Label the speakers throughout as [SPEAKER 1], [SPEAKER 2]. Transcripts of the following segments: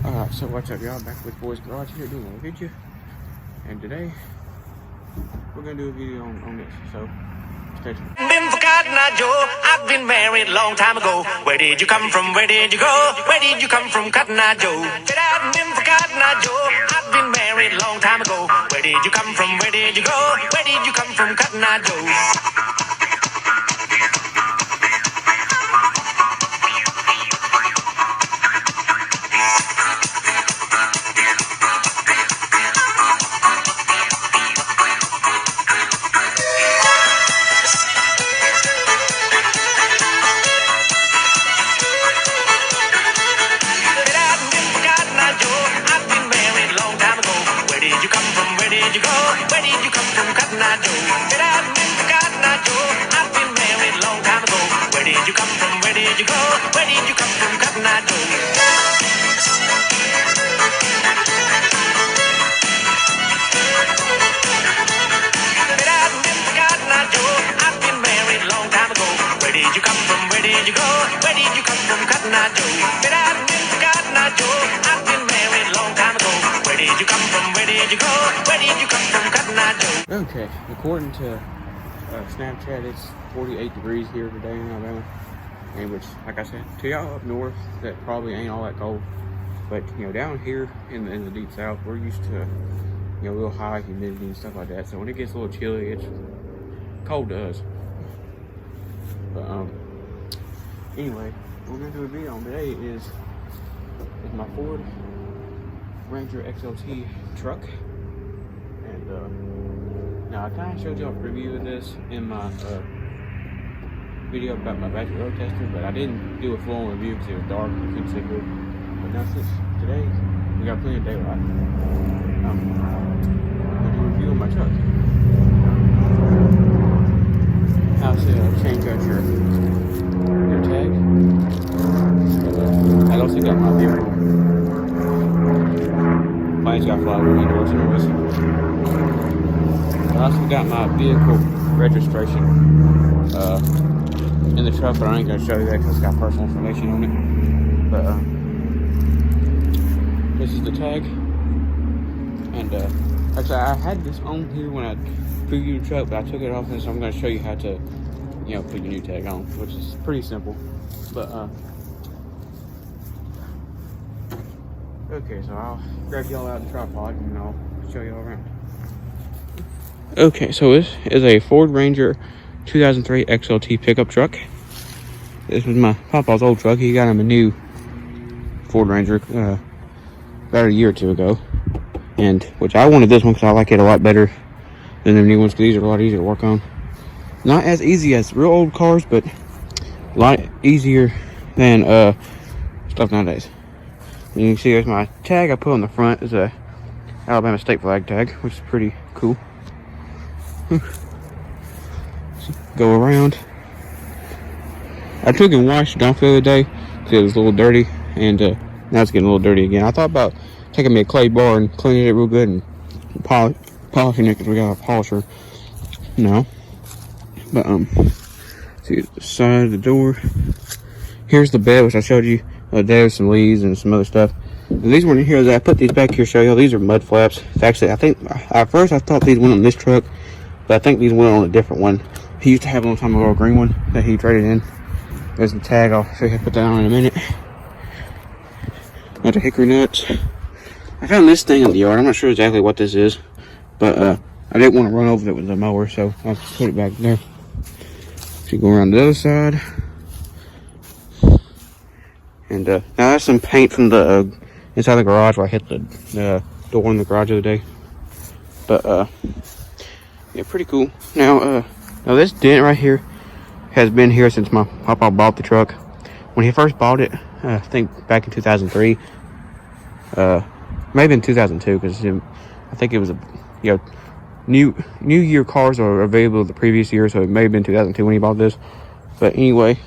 [SPEAKER 1] Alright, so what's up, y'all? Back with Boys Garage here doing a video. And today, we're gonna do a video on this, so stay tuned.
[SPEAKER 2] Been forgotten, Joe. I've been married a long time ago. Where did you come from? Where did you go? Where did you come from, Cotton Eye Joe? Said I've been forgotten, Joe. I've been married a long time ago. Where did you come from? Where did you go? Where did you come from, Cotton Eye Joe?
[SPEAKER 1] Okay, according to Snapchat, it's 48 degrees here today in Alabama, and which, like I said, to y'all up north, that probably ain't all that cold. But you know, down here in the deep south, we're used to real high humidity and stuff like that. So when it gets a little chilly, it's cold to us. But anyway, what we're gonna do a video on today is my Ford Ranger XLT truck, and now I kind of showed y'all a preview of this in my video about my battery road tester, but I didn't do a full review because it was dark and I couldn't see good. But now since today we got plenty of daylight, I'm gonna do a review of my truck. How to change out your tag. I also got my vehicle. Plane's got fly over indoors and always. I also got my vehicle registration in the truck, but I ain't gonna show you that because it's got personal information on it. But this is the tag, and actually I had this on here when I previewed the truck, but I took it off, and so I'm gonna show you how to, put your new tag on, which is pretty simple. But okay, so I'll grab y'all out of the tripod and I'll show y'all around. Okay, so this is a Ford Ranger 2003 XLT pickup truck. This was my papa's old truck. He got him a new Ford Ranger about a year or two ago, and which I wanted this one because I like it a lot better than the new ones, because these are a lot easier to work on. Not as easy as real old cars, but a lot easier than stuff nowadays. And you can see there's my tag I put on the front. Is a Alabama state flag tag, which is pretty cool. Go around. I took and washed it off the other day because it was a little dirty, and now it's getting a little dirty again. I thought about taking me a clay bar and cleaning it real good and polishing it, because we got a polisher now. But see the side of the door. Here's the bed, which I showed you the other day with some leaves and some other stuff. And these weren't here. I put these back here to show you. These are mud flaps. It's actually, I think at first I thought these went on this truck, but I think these went on a different one. He used to have a long time ago a green one that he traded in. There's the tag. I'll show you how to put that on in a minute. Bunch of hickory nuts. I found this thing in the yard. I'm not sure exactly what this is, but I didn't want to run over it with the mower, so I'll put it back there. So you go around the other side. And now that's some paint from the inside the garage where I hit the door in the garage the other day. But yeah, pretty cool. Now this dent right here has been here since my papa bought the truck. When he first bought it, I think back in 2003, maybe in 2002, because I think it was a new year cars are available the previous year, so it may have been 2002 when he bought this. But anyway,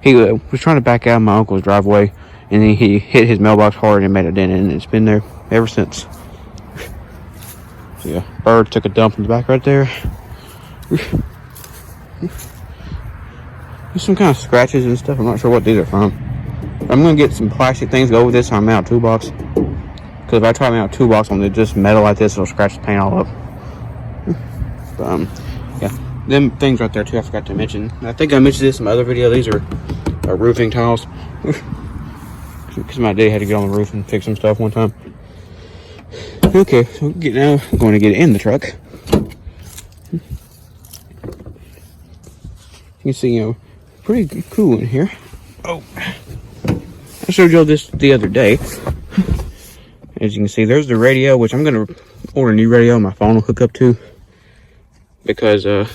[SPEAKER 1] he was trying to back out of my uncle's driveway, and then he hit his mailbox hard and made a dent in it, and it's been there ever since. So yeah, bird took a dump in the back right there. There's some kind of scratches and stuff. I'm not sure what these are from. I'm gonna get some plastic things to go with this on my toolbox. Because if I try my out toolbox on just metal like this, it'll scratch the paint all up. But yeah, them things right there too. I forgot to mention. I think I mentioned this in my other video. These are roofing tiles. Because my dad had to get on the roof and fix some stuff one time. Okay, so now I'm going to get in the truck. You can see, pretty cool in here. Oh, I showed y'all this the other day. As you can see, there's the radio, which I'm going to order a new radio my phone will hook up to. Because this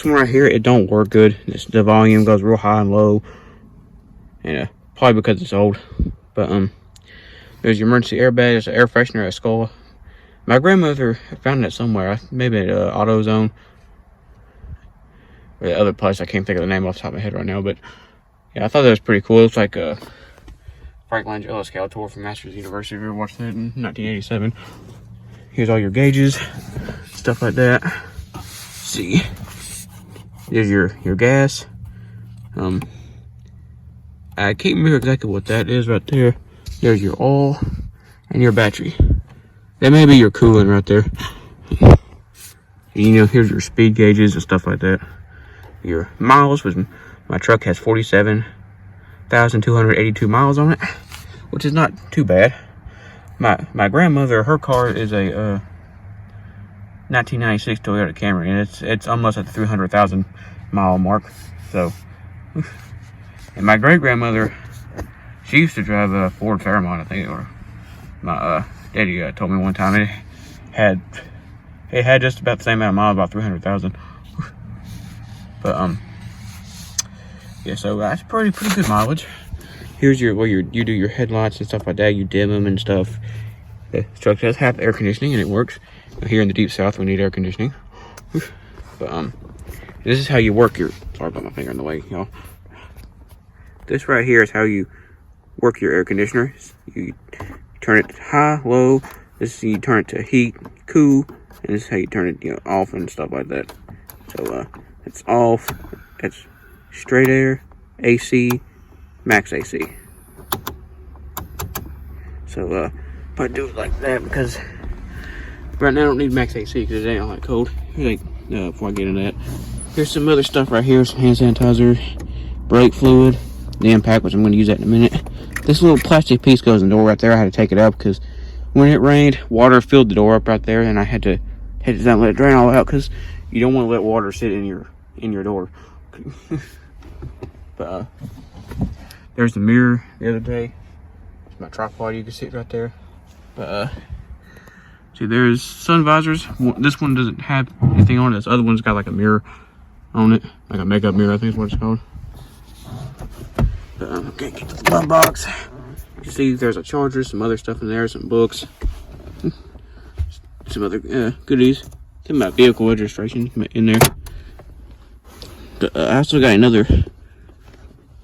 [SPEAKER 1] one right here, it don't work good. The volume goes real high and low. And probably because it's old. But there's your emergency airbag. There's an air freshener at Skull. My grandmother found that somewhere. Maybe at AutoZone. Or the other place. I can't think of the name off the top of my head right now. But yeah, I thought that was pretty cool. It's like Frank Langella Skeletor from Masters University. If you ever watched that in 1987. Here's all your gauges, stuff like that. Let's see, there's your gas. I can't remember exactly what that is right there. There's your oil and your battery. That may be your coolant right there. Here's your speed gauges and stuff like that. Your miles, which my truck has 47,282 miles on it, which is not too bad. My grandmother, her car is a 1996 Toyota Camry, and it's almost at the 300,000 mile mark. So, and my great grandmother, she used to drive a Ford Fairmont, I think, or my daddy told me one time it had just about the same amount of miles, about 300,000. But yeah, so that's pretty good mileage. Here's your you do your headlights and stuff like that. You dim them and stuff. The truck does have air conditioning and it works. Here in the deep south, we need air conditioning. But this is how you work your. Sorry about my finger in the way, y'all. This right here is how you work your air conditioner. You turn it high, low. This you turn it to heat, cool, and this is how you turn it, off and stuff like that. So it's off. It's straight air, AC. Max AC. So if I do it like that, because right now I don't need max AC because it ain't all that cold. Before I get into that, here's some other stuff right here. Some hand sanitizer, brake fluid, the impact, which I'm going to use that in a minute. This little plastic piece goes in the door right there. I had to take it out because when it rained, water filled the door up right there, and I had to let it drain all out because you don't want to let water sit in your door. But there's the mirror the other day. It's my tripod, you can see it right there. But see, there's sun visors. This one doesn't have anything on it. This other one's got like a mirror on it, like a makeup mirror, I think is what it's called. But okay, get to the glove box. You can see there's a charger, some other stuff in there, some books, some other goodies. Some of my vehicle registration in there. But I also got another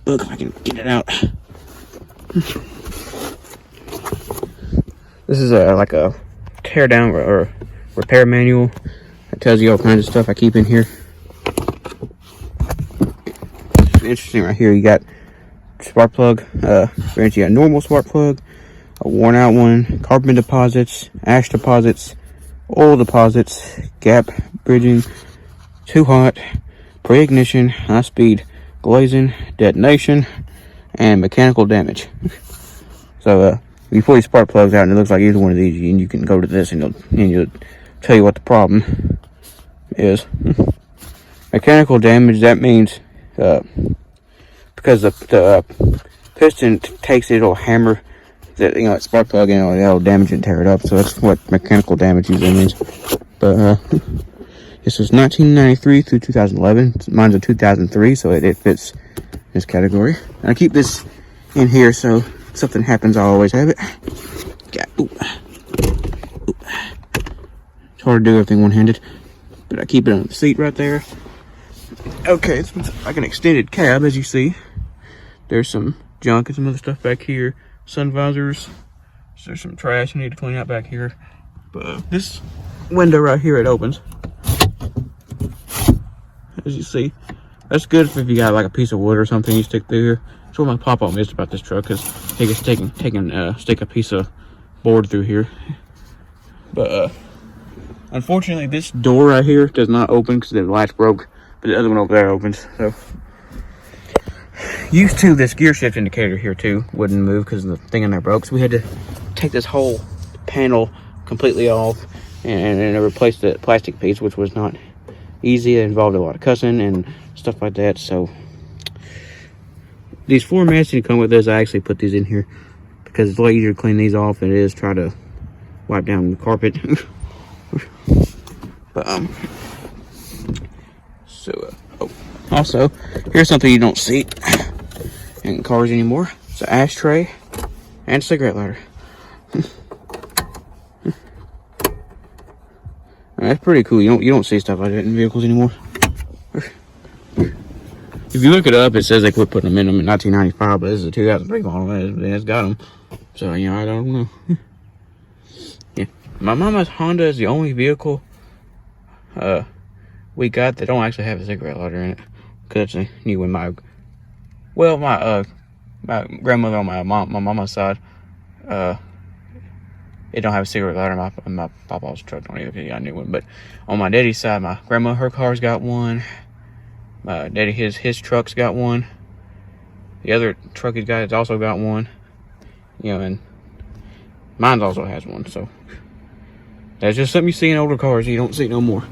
[SPEAKER 1] book if I can get it out. This is like a tear down or repair manual. It tells you all kinds of stuff I keep in here. It's interesting right here. You got spark plug. You got a normal spark plug, a worn out one, carbon deposits, ash deposits, oil deposits, gap bridging, too hot, pre-ignition, high speed glazing, detonation, and mechanical damage. So you pull your spark plugs out and it looks like either one of these, and you can go to this and it'll tell you what the problem is. Mechanical damage, that means because the piston takes it, it'll hammer that spark plug and it'll damage it and tear it up. So that's what mechanical damage usually means. But this was 1993 through 2011. Mine's a 2003, so it fits this category. And I keep this in here, so if something happens, I always have it. It's hard to do everything one-handed, but I keep it on the seat right there. Okay, it's like an extended cab, as you see. There's some junk and some other stuff back here. Sun visors. So there's some trash I need to clean out back here. But this window right here, it opens. As you see, That's good if you got like a piece of wood or something you stick through here. That's what my papa missed about this truck, because he could stick a piece of board through here. But unfortunately, this door right here does not open because the latch broke, but the other one over there opens. So used to this gear shift indicator here too wouldn't move because the thing in there broke, so we had to take this whole panel completely off and replace the plastic piece, which was not easy. It involved a lot of cussing and stuff like that. So these floor mats that come with this, I actually put these in here because it's a lot easier to clean these off than it is try to wipe down the carpet. But also, here's something you don't see in cars anymore. It's an ashtray and a cigarette lighter. That's pretty cool. You don't see stuff like that in vehicles anymore. If you look it up, it says they quit putting them in 1995, but this is a 2003 model, and it's got them. So, you know, I don't know. Yeah, my mama's Honda is the only vehicle we got that don't actually have a cigarette lighter in it, because it's a new one. My grandmother on my mama's side, it don't have a cigarette lighter. My papa's truck don't even got a new one. But on my daddy's side, my grandma, her car's got one. My daddy, his truck's got one. The other truck he's got has also got one. You know, and mine also has one. So that's just something you see in older cars. You don't see no more.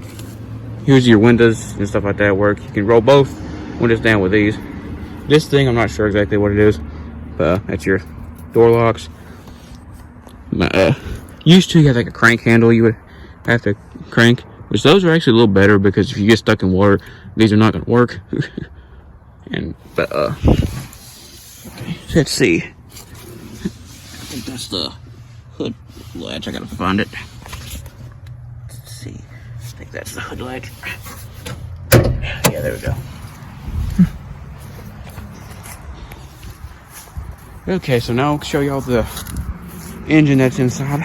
[SPEAKER 1] Here's your windows and stuff like that work. You can roll both windows down with these. This thing, I'm not sure exactly what it is, but that's your door locks. Used to, you had like a crank handle you would have to crank, which those are actually a little better because if you get stuck in water, these are not going to work. Okay, let's see. I think that's the hood latch. I gotta find it. Let's see. I think that's the hood latch. Yeah, there we go. Okay, so now I'll show y'all the engine that's inside.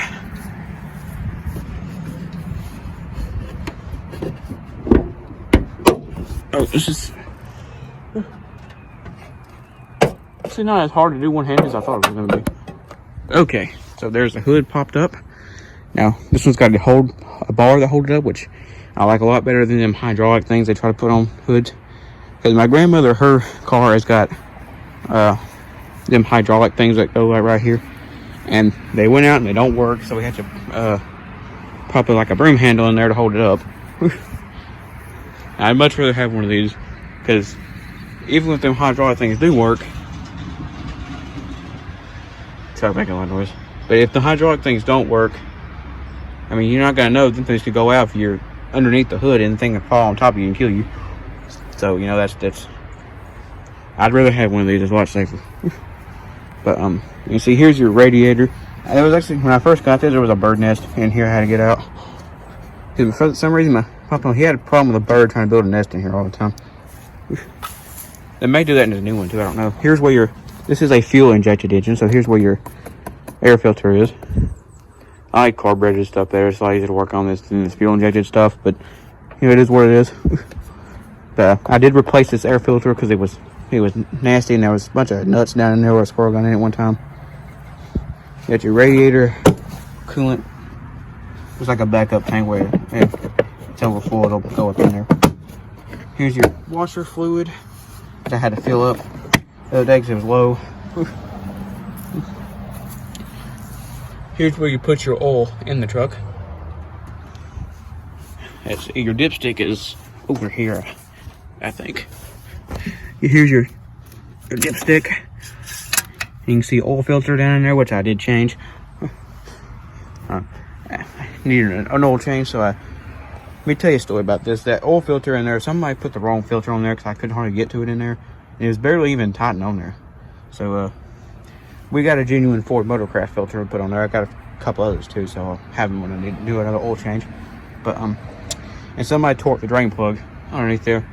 [SPEAKER 1] Oh, this is actually not as hard to do one-handed as I thought it was going to be. Okay, so there's the hood popped up. Now, this one's got a bar that holds it up, which I like a lot better than them hydraulic things they try to put on hoods. Because my grandmother, her car has got them hydraulic things that go right here. And they went out and they don't work, so we had to pop like a broom handle in there to hold it up. I'd much rather have one of these, because even if them hydraulic things do work, sorry, making a lot of noise. But if the hydraulic things don't work, I mean, you're not gonna know them things could go out if you're underneath the hood and the thing could fall on top of you and kill you. So, you know, that's I'd rather have one of these. It's a lot safer. But you can see here's your radiator. There was actually, when I first got this, there was a bird nest in here I had to get out. Because for some reason my papa, he had a problem with a bird trying to build a nest in here all the time. They may do that in the new one too, I don't know. Here's where this is a fuel injected engine, so here's where your air filter is. I like carbureted stuff there. It's a lot easier to work on this than this fuel injected stuff, but you know, it is what it is. But I did replace this air filter because it was nasty, and there was a bunch of nuts down in there where a squirrel got in at one time. You got your radiator, coolant. It's like a backup tank where if it's overfull, it'll go up in there. Here's your washer fluid, which I had to fill up the other day because it was low. Here's where you put your oil in the truck. Your dipstick is over here, I think. Here's your dipstick. You can see oil filter down in there, which I did change. I needed an oil change, so let me tell you a story about this. That oil filter in there, somebody put the wrong filter on there because I couldn't hardly get to it in there. It was barely even tightened on there. So we got a genuine Ford Motorcraft filter to put on there. I got a couple others too, so I'll have them when I need to do another oil change. But and somebody torqued the drain plug underneath there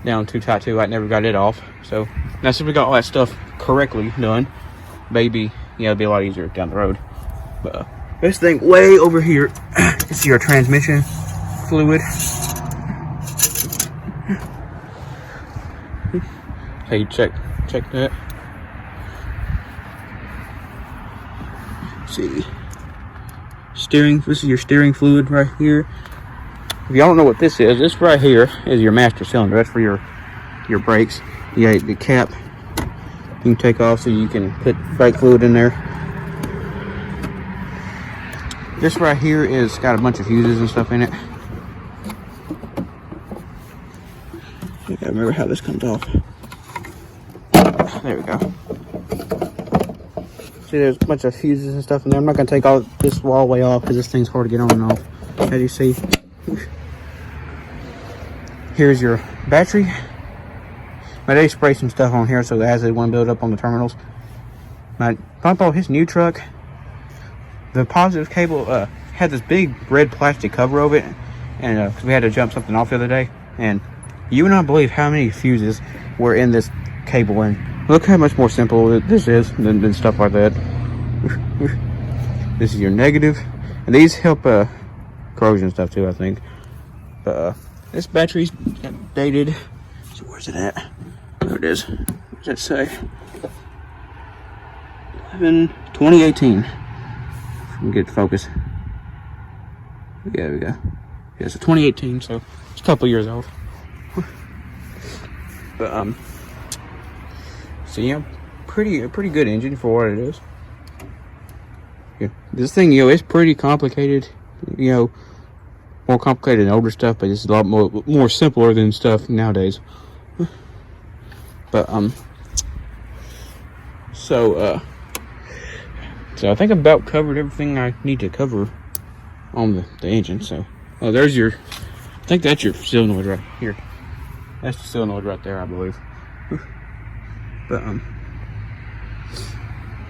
[SPEAKER 1] down too tight too. I never got it off. So now since we got all that stuff correctly done, maybe, yeah, it'll be a lot easier down the road. But this thing way over here is your transmission fluid. Hey, check that. Let's see. This is your steering fluid right here. If y'all don't know what this is right here is your master cylinder. That's for your brakes. Yeah, the cap you can take off so you can put brake fluid in there. This right here is got a bunch of fuses and stuff in it. I gotta remember how this comes off. There we go. See, there's a bunch of fuses and stuff in there. I'm not gonna take all this all the way off because this thing's hard to get on and off. As you see, here's your battery. But they spray some stuff on here so as they want to build up on the terminals. My Papa, his new truck, the positive cable had this big red plastic cover over it, and cause we had to jump something off the other day, and you would not believe how many fuses were in this cable. And look how much more simple this is than stuff like that. This is your negative, and these help corrosion stuff too, I think. But this battery's dated. So where's it at? There it is. What does that say? 2018. Get focus. Yeah, there we go. Yeah, so 2018, so it's a couple years old. But so yeah, pretty good engine for what it is. Yeah, this thing, it's pretty complicated. More complicated than older stuff, but it's a lot more simpler than stuff nowadays. But so I think I about covered everything I need to cover on the engine. So there's I think that's your solenoid right here. That's the solenoid right there, I believe. But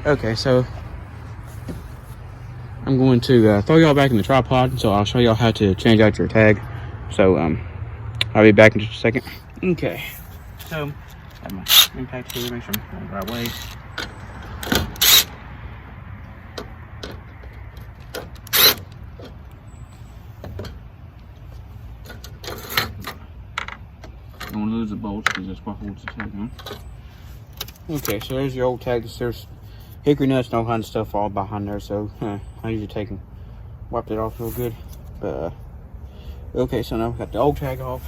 [SPEAKER 1] okay, so I'm going to throw y'all back in the tripod, so I'll show y'all how to change out your tag. So I'll be back in just a second. Okay, so I have my impact here, make sure I'm going the right way. Don't want to lose the bolts because that's what holds the tag on. Okay, so there's your old tag. There's hickory nuts and all kinds of stuff all behind there, so I usually wiped it off real good. But okay, so now we got the old tag off.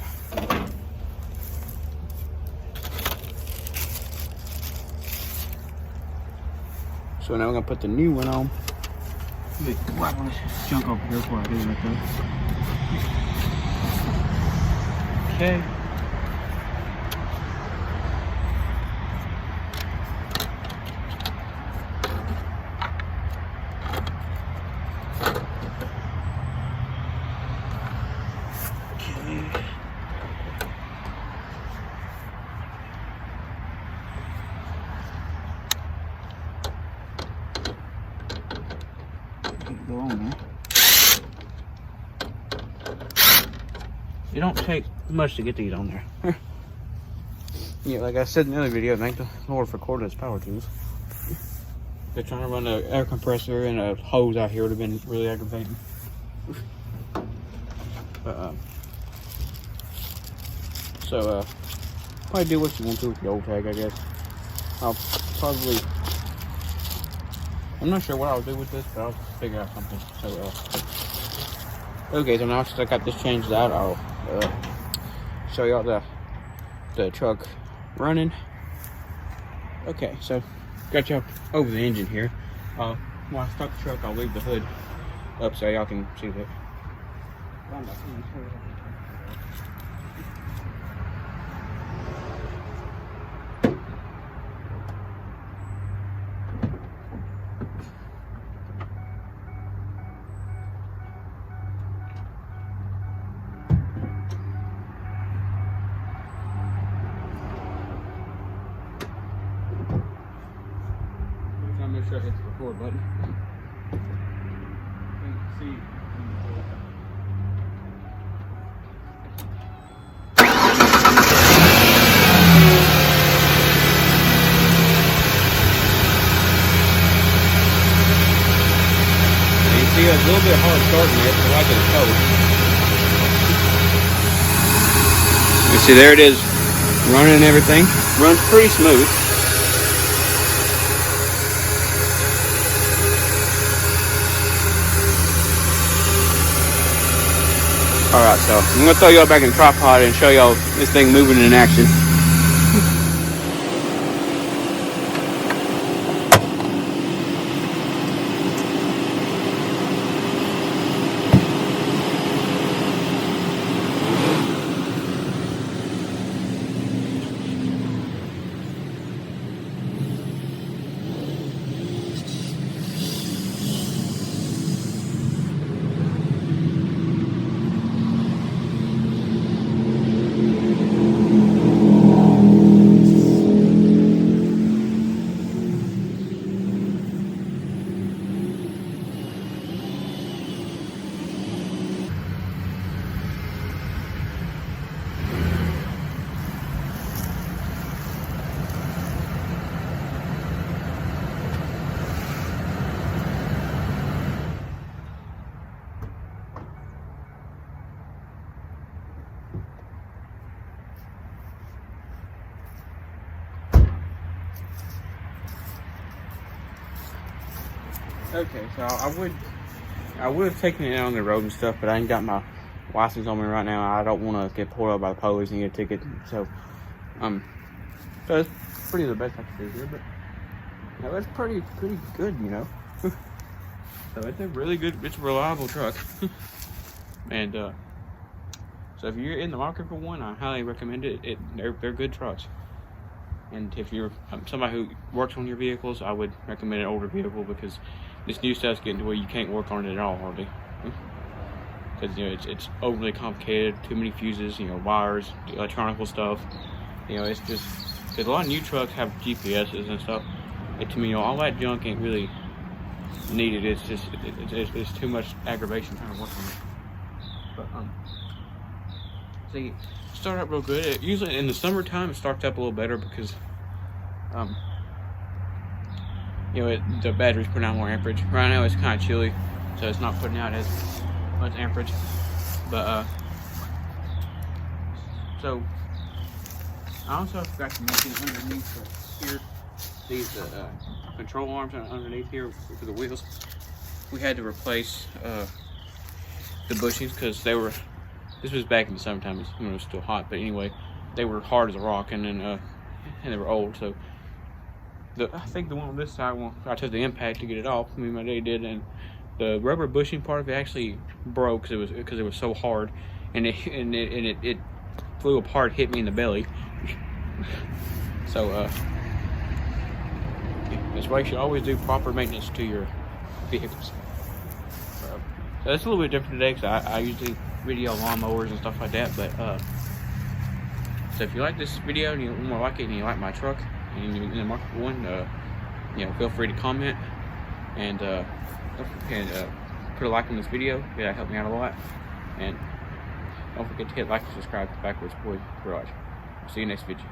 [SPEAKER 1] So now we're gonna put the new one on. Let me wipe all this junk off here before I do that though. Okay. Go on there. It don't take much to get these on there. Yeah, like I said in the other video, thank the Lord for cordless power tools. They're trying to run an air compressor and a hose out here would have been really aggravating. But so probably do what you want to with the old tag, I guess. I'll probably, I'm not sure what I'll do with this, but I'll figure out something. So okay, so now since I got this changed out, I'll show y'all the truck running. Okay, so got y'all over the engine here. When I start the truck, I'll leave the hood up so y'all can see that. Make sure I hit the record button. See. You see, it's a little bit hard starting it, but like it's cold. You see, there it is, running and everything. Runs pretty smooth. Alright, so I'm going to throw y'all back in the tripod and show y'all this thing moving in action. Okay, so I would have taken it out on the road and stuff, but I ain't got my license on me right now. I don't want to get pulled over by the police and get a ticket. So it's pretty the best I can do here, but no, it's pretty good, you know. So it's a really good, it's a reliable truck. And so if you're in the market for one, I highly recommend it. They're good trucks. And if you're somebody who works on your vehicles, I would recommend an older vehicle, because this new stuff's getting to where you can't work on it at all hardly. Because you know it's overly complicated, too many fuses, you know, wires, electronical stuff. You know, it's just because a lot of new trucks have GPSs and stuff. And to me, you know, all that junk ain't really needed. It's just it's too much aggravation trying to work on it. But see, start up real good. Usually in the summertime it starts up a little better because you know, the battery's putting out more amperage. Right now it's kind of chilly, so it's not putting out as much amperage. But so I also forgot to mention underneath here, these control arms underneath here for the wheels. We had to replace the bushings because they were. This was back in the summertime when it was still hot, but anyway, they were hard as a rock, and then and they were old. So I think the one on this side, I took the impact to get it off. Me and my dad did, and the rubber bushing part of it actually broke because it was so hard, and it flew apart, hit me in the belly. So that's why you should always do proper maintenance to your vehicles. So that's a little bit different today because I usually video lawnmowers and stuff like that. But so if you like this video and you want to like it and you like my truck and you're in the market for one, you know, feel free to comment and put a like on this video. Yeah, that helped me out a lot. And don't forget to hit like and subscribe to Backwoods Boy Garage. See you next video.